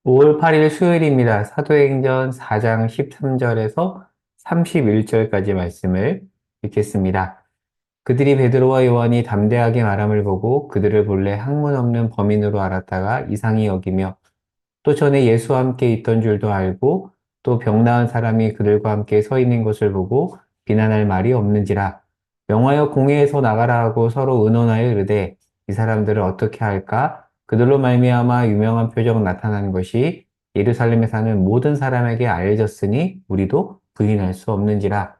5월 8일 수요일입니다. 사도행전 4장 13절에서 31절까지 말씀을 읽겠습니다. 그들이 베드로와 요한이 담대하게 말함을 보고 그들을 본래 학문 없는 범인으로 알았다가 이상히 여기며 또 전에 예수와 함께 있던 줄도 알고 또 병 나은 사람이 그들과 함께 서 있는 것을 보고 비난할 말이 없는지라 명하여 공회에서 나가라 하고 서로 의논하여 이르되 이 사람들을 어떻게 할까? 그들로 말미암아 유명한 표적 나타나는 것이 예루살렘에 사는 모든 사람에게 알려졌으니 우리도 부인할 수 없는지라.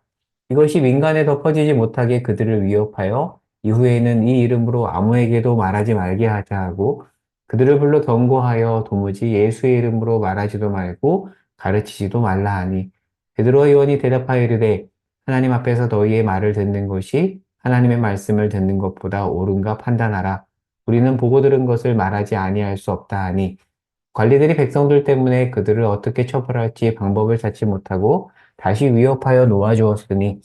이것이 민간에 덮어지지 못하게 그들을 위협하여 이후에는 이 이름으로 아무에게도 말하지 말게 하자 하고 그들을 불러 경고하여 도무지 예수의 이름으로 말하지도 말고 가르치지도 말라 하니 베드로와 요한이 대답하여 이르되 하나님 앞에서 너희의 말을 듣는 것이 하나님의 말씀을 듣는 것보다 옳은가 판단하라. 우리는 보고 들은 것을 말하지 아니할 수 없다 하니 관리들이 백성들 때문에 그들을 어떻게 처벌할지 방법을 찾지 못하고 다시 위협하여 놓아주었으니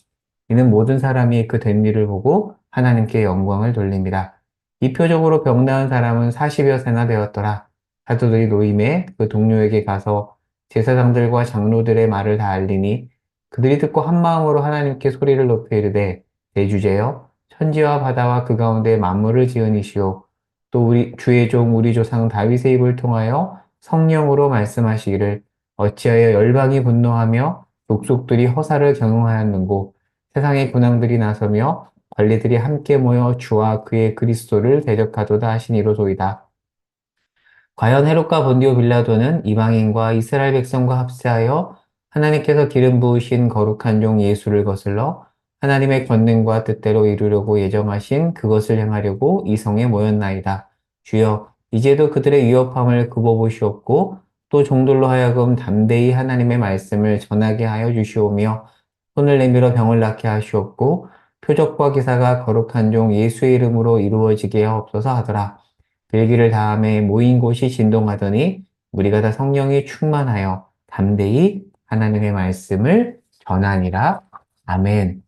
이는 모든 사람이 그 된 일을 보고 하나님께 영광을 돌립니다. 이 표적으로 병 나은 사람은 40여 세나 되었더라. 사도들이 노임에 그 동료에게 가서 제사장들과 장로들의 말을 다 알리니 그들이 듣고 한 마음으로 하나님께 소리를 높여 이르되 대주제여 천지와 바다와 그 가운데 만물을 지은 이시오 또 우리 주의 종 우리 조상 다윗의 입을 통하여 성령으로 말씀하시기를 어찌하여 열방이 분노하며 족속들이 허사를 경영하였는고 세상의 군왕들이 나서며 관리들이 함께 모여 주와 그의 그리스도를 대적하도다 하시니로소이다. 과연 헤롯과 본디오 빌라도는 이방인과 이스라엘 백성과 합세하여 하나님께서 기름 부으신 거룩한 종 예수를 거슬러 하나님의 권능과 뜻대로 이루려고 예정하신 그것을 행하려고 이 성에 모였나이다. 주여, 이제도 그들의 위협함을 굽어보시옵고 또 종들로 하여금 담대히 하나님의 말씀을 전하게 하여 주시오며 손을 내밀어 병을 낫게 하시옵고 표적과 기사가 거룩한 종 예수의 이름으로 이루어지게 하옵소서 하더라. 별기를 다음에 모인 곳이 진동하더니 우리가 다 성령이 충만하여 담대히 하나님의 말씀을 전하니라. 아멘.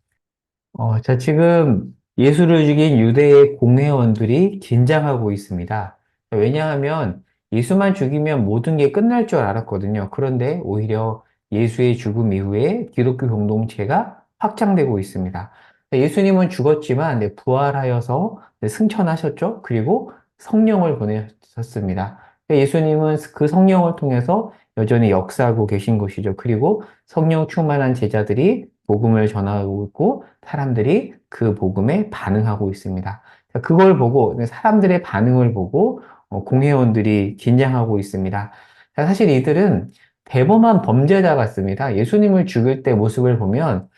자, 지금 예수를 죽인 유대의 공회원들이 긴장하고 있습니다. 왜냐하면 예수만 죽이면 모든 게 끝날 줄 알았거든요. 그런데 오히려 예수의 죽음 이후에 기독교 공동체가 확장되고 있습니다. 예수님은 죽었지만 부활하여서 승천하셨죠. 그리고 성령을 보내셨습니다. 예수님은 그 성령을 통해서 여전히 역사하고 계신 것이죠. 그리고 성령 충만한 제자들이 복음을 전하고 있고 사람들이 그 복음에 반응하고 있습니다. 그걸 보고 사람들의 반응을 보고 공회원들이 긴장하고 있습니다. 사실 이들은 대범한 범죄자 같습니다. 예수님을 죽일 때 모습을 보면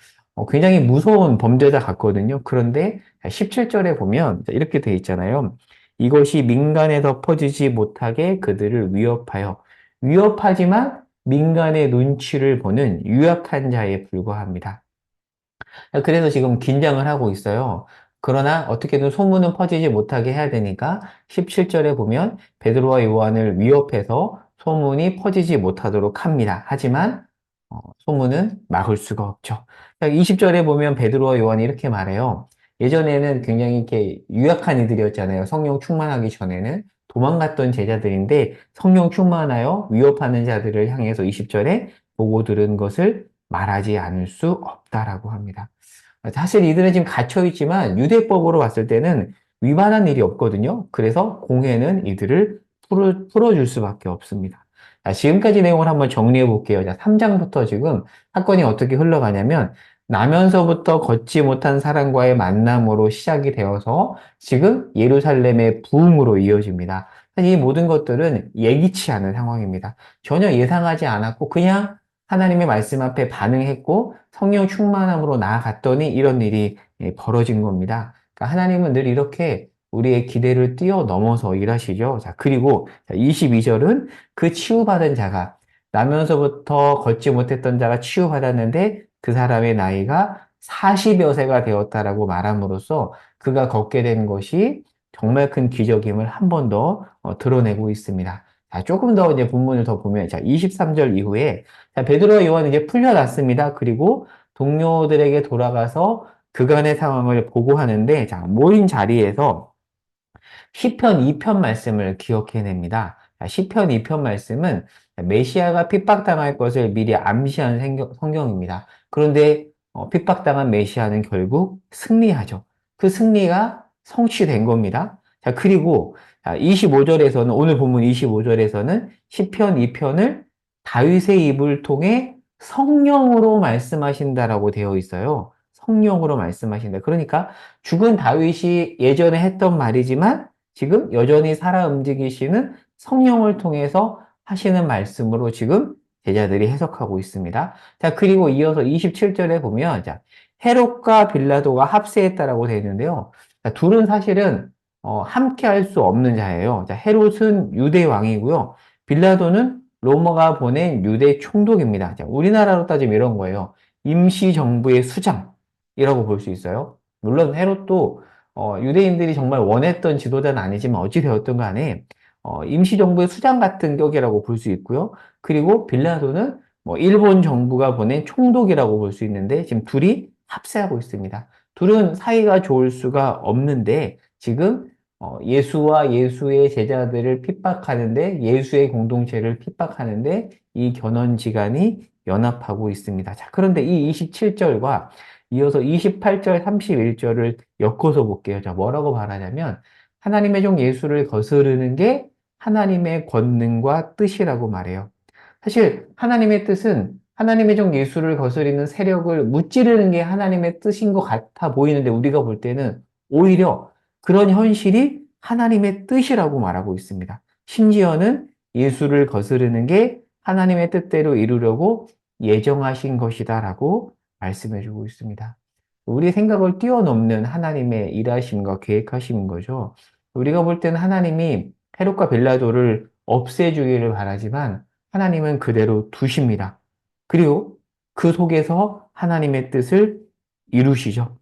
굉장히 무서운 범죄자 같거든요. 그런데 17절에 보면 이렇게 돼 있잖아요. 이것이 민간에 덮어지지 못하게 그들을 위협하여 위협하지만 민간의 눈치를 보는 유약한 자에 불과합니다. 그래서 지금 긴장을 하고 있어요. 그러나 어떻게든 소문은 퍼지지 못하게 해야 되니까 17절에 보면 베드로와 요한을 위협해서 소문이 퍼지지 못하도록 합니다. 하지만 소문은 막을 수가 없죠. 20절에 보면 베드로와 요한이 이렇게 말해요. 예전에는 굉장히 이렇게 유약한 이들이었잖아요. 성령 충만하기 전에는 도망갔던 제자들인데 성령 충만하여 위협하는 자들을 향해서 20절에 보고 들은 것을 말하지 않을 수 없다라고 합니다. 사실 이들은 지금 갇혀 있지만 유대법으로 봤을 때는 위반한 일이 없거든요. 그래서 공회는 이들을 풀어줄 수밖에 없습니다. 자, 지금까지 내용을 한번 정리해 볼게요. 자, 3장부터 지금 사건이 어떻게 흘러가냐면 나면서부터 걷지 못한 사람과의 만남으로 시작이 되어서 지금 예루살렘의 부흥으로 이어집니다. 사실 이 모든 것들은 예기치 않은 상황입니다. 전혀 예상하지 않았고 그냥 하나님의 말씀 앞에 반응했고 성령 충만함으로 나아갔더니 이런 일이 벌어진 겁니다. 그러니까 하나님은 늘 이렇게 우리의 기대를 뛰어넘어서 일하시죠. 자, 그리고 22절은 그 치유받은 자가 나면서부터 걷지 못했던 자가 치유받았는데 그 사람의 나이가 40여 세가 되었다라고 말함으로써 그가 걷게 된 것이 정말 큰 기적임을 한 번 더 드러내고 있습니다. 자, 조금 더 이제 본문을 더 보면, 자, 23절 이후에, 자, 베드로와 요한은 이제 풀려났습니다. 그리고 동료들에게 돌아가서 그간의 상황을 보고하는데, 자, 모인 자리에서 시편 2편 말씀을 기억해냅니다. 시편 2편 말씀은 메시아가 핍박당할 것을 미리 암시한 성경입니다. 그런데 핍박당한 메시아는 결국 승리하죠. 그 승리가 성취된 겁니다. 자, 그리고 25절에서는 오늘 본문 25절에서는 시편 2편을 다윗의 입을 통해 성령으로 말씀하신다라고 되어 있어요. 성령으로 말씀하신다. 그러니까 죽은 다윗이 예전에 했던 말이지만 지금 여전히 살아 움직이시는 성령을 통해서 하시는 말씀으로 지금 제자들이 해석하고 있습니다. 자, 그리고 이어서 27절에 보면, 자, 헤롯과 빌라도가 합세했다라고 되어 있는데요. 자, 둘은 사실은, 함께 할 수 없는 자예요. 자, 헤롯은 유대 왕이고요. 빌라도는 로마가 보낸 유대 총독입니다. 자, 우리나라로 따지면 이런 거예요. 임시정부의 수장이라고 볼 수 있어요. 물론 헤롯도 유대인들이 정말 원했던 지도자는 아니지만 어찌 되었든 간에 임시정부의 수장 같은 격이라고 볼 수 있고요. 그리고 빌라도는 뭐 일본 정부가 보낸 총독이라고 볼 수 있는데 지금 둘이 합세하고 있습니다. 둘은 사이가 좋을 수가 없는데 지금 예수와 예수의 제자들을 핍박하는데 예수의 공동체를 핍박하는데 이 견원지간이 연합하고 있습니다. 자, 그런데 이 27절과 이어서 28절, 31절을 엮어서 볼게요. 자, 뭐라고 말하냐면 하나님의 종 예수를 거스르는 게 하나님의 권능과 뜻이라고 말해요. 사실 하나님의 뜻은 하나님의 종 예수를 거스르는 세력을 무찌르는 게 하나님의 뜻인 것 같아 보이는데 우리가 볼 때는 오히려 그런 현실이 하나님의 뜻이라고 말하고 있습니다. 심지어는 예수를 거스르는 게 하나님의 뜻대로 이루려고 예정하신 것이다라고 말씀해 주고 있습니다. 우리 생각을 뛰어넘는 하나님의 일하심과 계획하심인 거죠. 우리가 볼 때는 하나님이 헤롯과 빌라도를 없애주기를 바라지만 하나님은 그대로 두십니다. 그리고 그 속에서 하나님의 뜻을 이루시죠.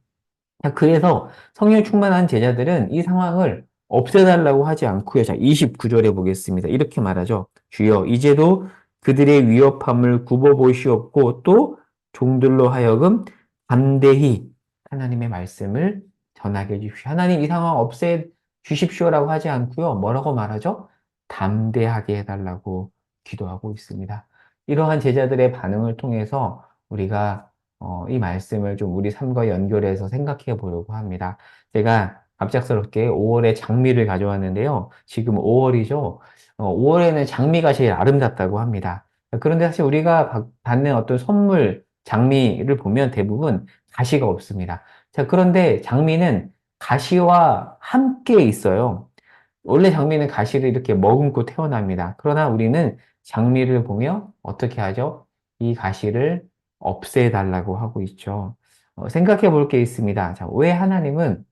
그래서 성령 충만한 제자들은 이 상황을 없애달라고 하지 않고요. 자, 29절에 보겠습니다. 이렇게 말하죠. 주여, 이제도 그들의 위협함을 굽어보시옵고 또 종들로 하여금 담대히 하나님의 말씀을 전하게 해주십시오. 하나님 이 상황 없애 주십시오라고 하지 않고요. 뭐라고 말하죠? 담대하게 해달라고 기도하고 있습니다. 이러한 제자들의 반응을 통해서 우리가 이 말씀을 좀 우리 삶과 연결해서 생각해 보려고 합니다. 제가 갑작스럽게 5월에 장미를 가져왔는데요. 지금 5월이죠. 5월에는 장미가 제일 아름답다고 합니다. 그런데 사실 우리가 받는 어떤 선물, 장미를 보면 대부분 가시가 없습니다. 자, 그런데 장미는 가시와 함께 있어요. 원래 장미는 가시를 이렇게 머금고 태어납니다. 그러나 우리는 장미를 보며 어떻게 하죠? 이 가시를 없애달라고 하고 있죠. 생각해 볼 게 있습니다. 자, 왜 하나님은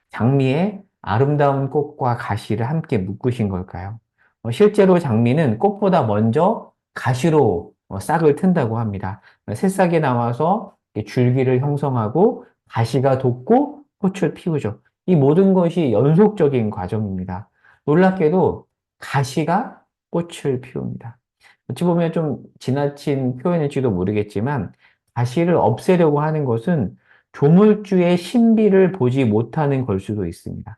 장미에 아름다운 꽃과 가시를 함께 묶으신 걸까요? 실제로 장미는 꽃보다 먼저 가시로 싹을 튼다고 합니다. 새싹이 나와서 줄기를 형성하고 가시가 돋고 꽃을 피우죠. 이 모든 것이 연속적인 과정입니다. 놀랍게도 가시가 꽃을 피웁니다. 어찌 보면 좀 지나친 표현일지도 모르겠지만 가시를 없애려고 하는 것은 조물주의 신비를 보지 못하는 걸 수도 있습니다.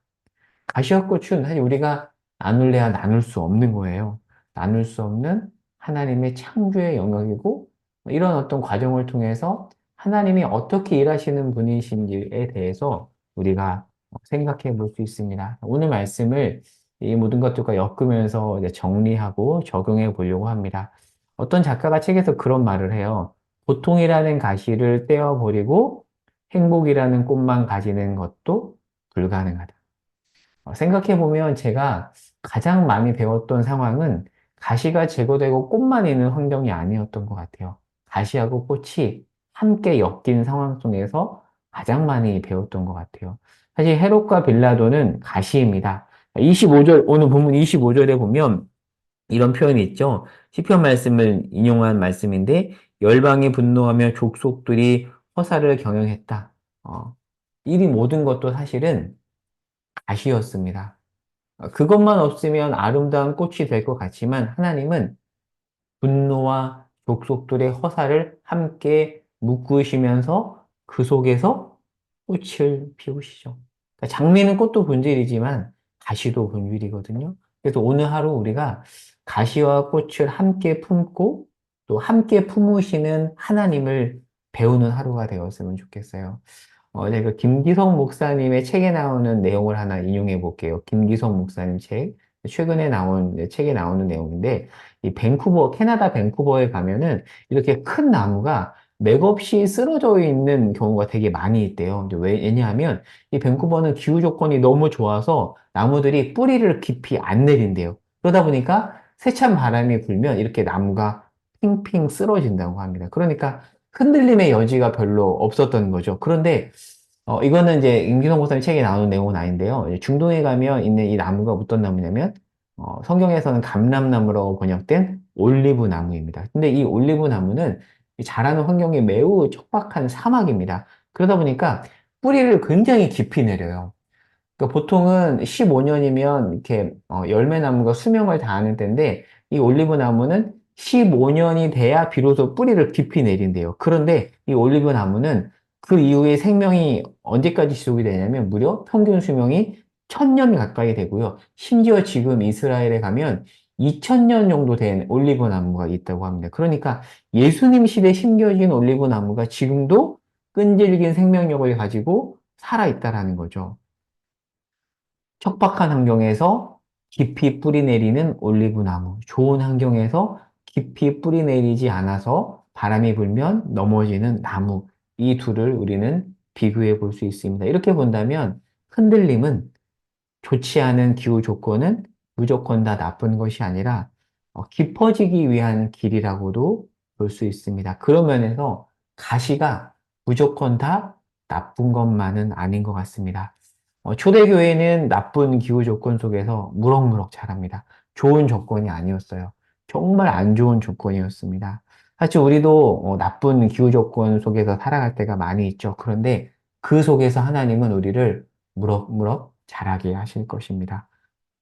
가시와 꽃은 사실 우리가 나눌래야 나눌 수 없는 거예요. 나눌 수 없는 하나님의 창조의 영역이고 이런 어떤 과정을 통해서 하나님이 어떻게 일하시는 분이신지에 대해서 우리가 생각해 볼 수 있습니다. 오늘 말씀을 이 모든 것들과 엮으면서 이제 정리하고 적용해 보려고 합니다. 어떤 작가가 책에서 그런 말을 해요. 고통이라는 가시를 떼어버리고 행복이라는 꽃만 가지는 것도 불가능하다. 생각해보면 제가 가장 많이 배웠던 상황은 가시가 제거되고 꽃만 있는 환경이 아니었던 것 같아요. 가시하고 꽃이 함께 엮인 상황 속에서 가장 많이 배웠던 것 같아요. 사실 헤롯과 빌라도는 가시입니다. 25절, 오늘 본문 25절에 보면 이런 표현이 있죠. 시편 말씀을 인용한 말씀인데 열방이 분노하며 족속들이 허사를 경영했다. 이 모든 것도 사실은 가시였습니다. 그것만 없으면 아름다운 꽃이 될 것 같지만 하나님은 분노와 족속들의 허사를 함께 묶으시면서 그 속에서 꽃을 피우시죠. 그러니까 장미는 꽃도 본질이지만 가시도 본질이거든요. 그래서 오늘 하루 우리가 가시와 꽃을 함께 품고 또 함께 품으시는 하나님을 배우는 하루가 되었으면 좋겠어요. 제가 김기성 목사님의 책에 나오는 내용을 하나 인용해 볼게요. 김기성 목사님 책. 최근에 나온, 책에 나오는 내용인데, 이 밴쿠버, 캐나다 밴쿠버에 가면은 이렇게 큰 나무가 맥없이 쓰러져 있는 경우가 되게 많이 있대요. 근데 왜냐하면 이 밴쿠버는 기후 조건이 너무 좋아서 나무들이 뿌리를 깊이 안 내린대요. 그러다 보니까 세찬 바람이 불면 이렇게 나무가 핑핑 쓰러진다고 합니다. 그러니까 흔들림의 여지가 별로 없었던 거죠. 그런데 이거는 이제 임기성 목사님 책에 나오는 내용은 아닌데요. 이제 중동에 가면 있는 이 나무가 어떤 나무냐면 성경에서는 감람나무라고 번역된 올리브 나무입니다. 근데 이 올리브 나무는 이 자라는 환경이 매우 척박한 사막입니다. 그러다 보니까 뿌리를 굉장히 깊이 내려요. 그러니까 보통은 15년이면 이렇게 열매 나무가 수명을 다하는 때인데 이 올리브 나무는 15년이 돼야 비로소 뿌리를 깊이 내린대요. 그런데 이 올리브 나무는 그 이후에 생명이 언제까지 지속이 되냐면 무려 평균 수명이 1000년 가까이 되고요. 심지어 지금 이스라엘에 가면 2000년 정도 된 올리브 나무가 있다고 합니다. 그러니까 예수님 시대에 심겨진 올리브 나무가 지금도 끈질긴 생명력을 가지고 살아 있다라는 거죠. 척박한 환경에서 깊이 뿌리 내리는 올리브 나무. 좋은 환경에서 깊이 뿌리 내리지 않아서 바람이 불면 넘어지는 나무. 이 둘을 우리는 비교해 볼 수 있습니다. 이렇게 본다면 흔들림은 좋지 않은 기후 조건은 무조건 다 나쁜 것이 아니라 깊어지기 위한 길이라고도 볼 수 있습니다. 그런 면에서 가시가 무조건 다 나쁜 것만은 아닌 것 같습니다. 초대교회는 나쁜 기후 조건 속에서 무럭무럭 자랍니다. 좋은 조건이 아니었어요. 정말 안 좋은 조건이었습니다. 사실 우리도 나쁜 기후 조건 속에서 살아갈 때가 많이 있죠. 그런데 그 속에서 하나님은 우리를 무럭무럭 자라게 하실 것입니다.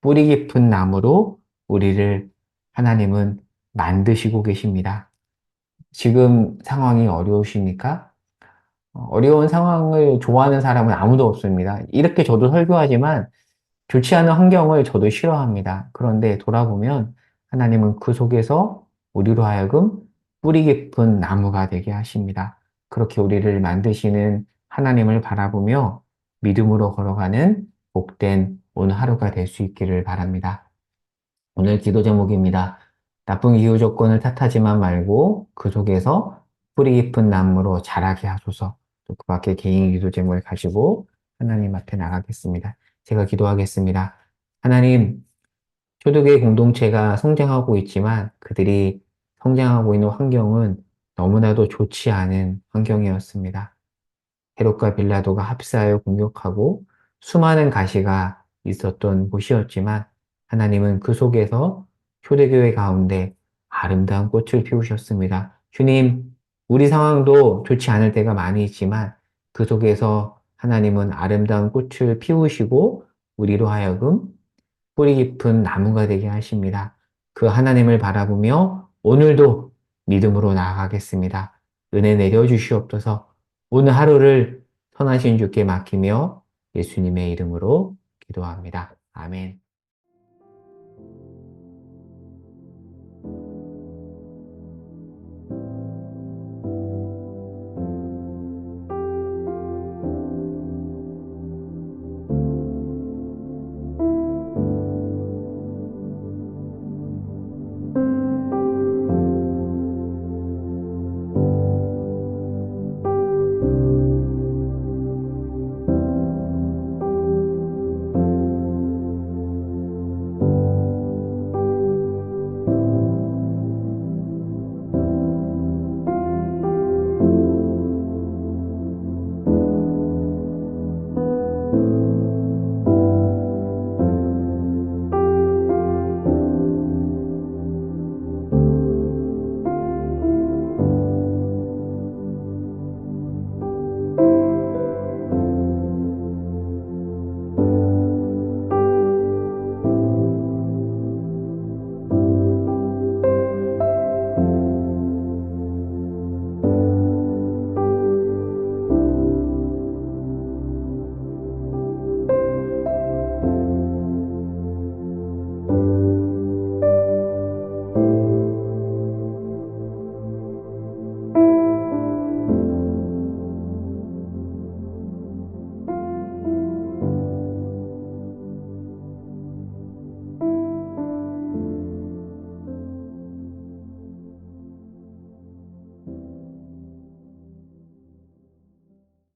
뿌리 깊은 나무로 우리를 하나님은 만드시고 계십니다. 지금 상황이 어려우십니까? 어려운 상황을 좋아하는 사람은 아무도 없습니다. 이렇게 저도 설교하지만 좋지 않은 환경을 저도 싫어합니다. 그런데 돌아보면 하나님은 그 속에서 우리로 하여금 뿌리 깊은 나무가 되게 하십니다. 그렇게 우리를 만드시는 하나님을 바라보며 믿음으로 걸어가는 복된 오늘 하루가 될 수 있기를 바랍니다. 오늘 기도 제목입니다. 나쁜 기후 조건을 탓하지만 말고 그 속에서 뿌리 깊은 나무로 자라게 하소서. 또 그 밖에 개인 기도 제목을 가지고 하나님 앞에 나가겠습니다. 제가 기도하겠습니다. 하나님, 초대교회 공동체가 성장하고 있지만 그들이 성장하고 있는 환경은 너무나도 좋지 않은 환경이었습니다. 헤롯과 빌라도가 합사하여 공격하고 수많은 가시가 있었던 곳이었지만 하나님은 그 속에서 초대교회 가운데 아름다운 꽃을 피우셨습니다. 주님, 우리 상황도 좋지 않을 때가 많이 있지만 그 속에서 하나님은 아름다운 꽃을 피우시고 우리로 하여금 뿌리 깊은 나무가 되게 하십니다. 그 하나님을 바라보며 오늘도 믿음으로 나아가겠습니다. 은혜 내려주시옵소서. 오늘 하루를 선하신 주께 맡기며 예수님의 이름으로 기도합니다. 아멘.